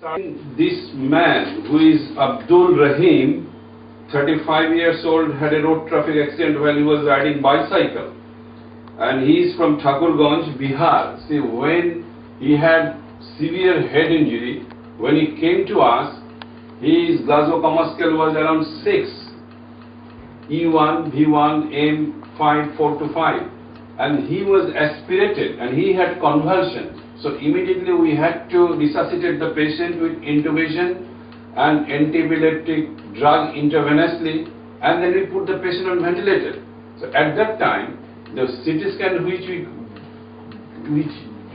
This man, who is Abdul Rahim, 35 years old, had a road traffic accident while he was riding bicycle, and he is from Thakurganj, Bihar. See, when he had severe head injury, when he came to us, his Glasgow Coma scale was around 6, E1, V1, M, 5, 4 to 5, and he was aspirated and he had convulsion. So immediately we had to resuscitate the patient with intubation and antiepileptic drug intravenously, and then we put the patient on ventilator. So at that time, the CT scan which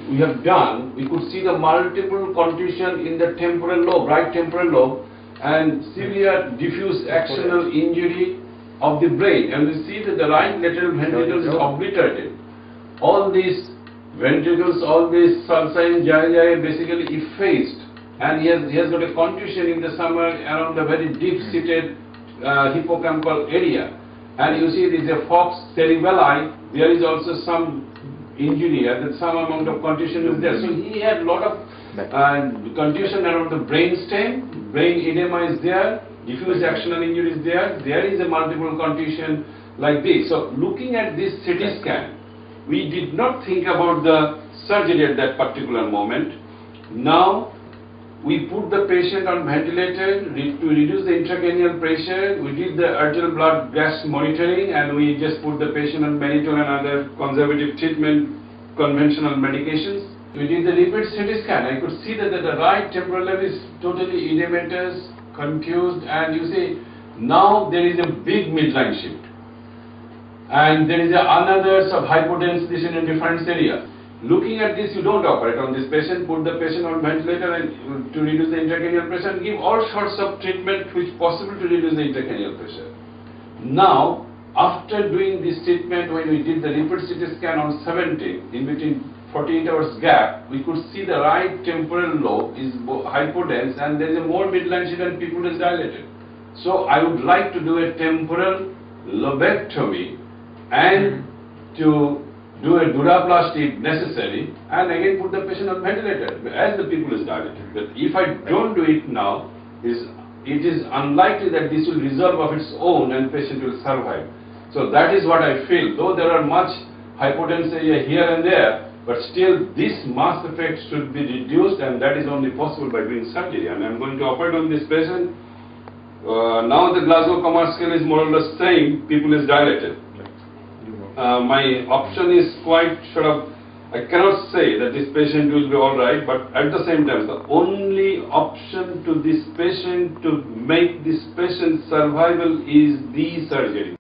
we have done, we could see the multiple contusion in the temporal lobe, right temporal lobe, and severe diffuse axonal injury of the brain. And we see that the right lateral ventricle is obliterated. All these ventricles, all these sulcine gyri basically effaced, and he has got a contusion in the somewhere around the very deep-seated hippocampal area. And you see there is a fox cerebelli, there is also some injury and some amount of contusion is there. So he had a lot of contusion around the brain stem, brain edema is there, diffuse axonal injury is there, there is a multiple contusion like this. So looking at this CT scan, we did not think about the surgery at that particular moment. Now we put the patient on ventilator to reduce the intracranial pressure. We did the arterial blood gas monitoring, and we just put the patient on mannitol and other conservative treatment, conventional medications. We did the repeat CT scan. I could see that the right temporal lobe is totally edematous, confused, and you see now there is a big midline shift. And there is another hypotension in a different area. Looking at this, you don't operate on this patient, put the patient on ventilator and to reduce the intracranial pressure, and give all sorts of treatment which possible to reduce the intracranial pressure. Now, after doing this treatment, when we did the repeat CT scan on 17, in between 48 hours gap, we could see the right temporal lobe is hypodense and there is a more midline shift and pupil is dilated. So I would like to do a temporal lobectomy and to do a duroplasty if necessary, and again put the patient on ventilator as the pupil is dilated. But if I don't do it now, it is unlikely that this will resolve of its own and patient will survive. So that is what I feel. Though there are much hypotension here and there, but still this mass effect should be reduced, and that is only possible by doing surgery. And I am going to operate on this patient. Now the Glasgow Coma scale is more or less same, pupil is dilated. My option is quite I cannot say that this patient will be alright, but at the same time, the only option to this patient to make this patient's survival is the surgery.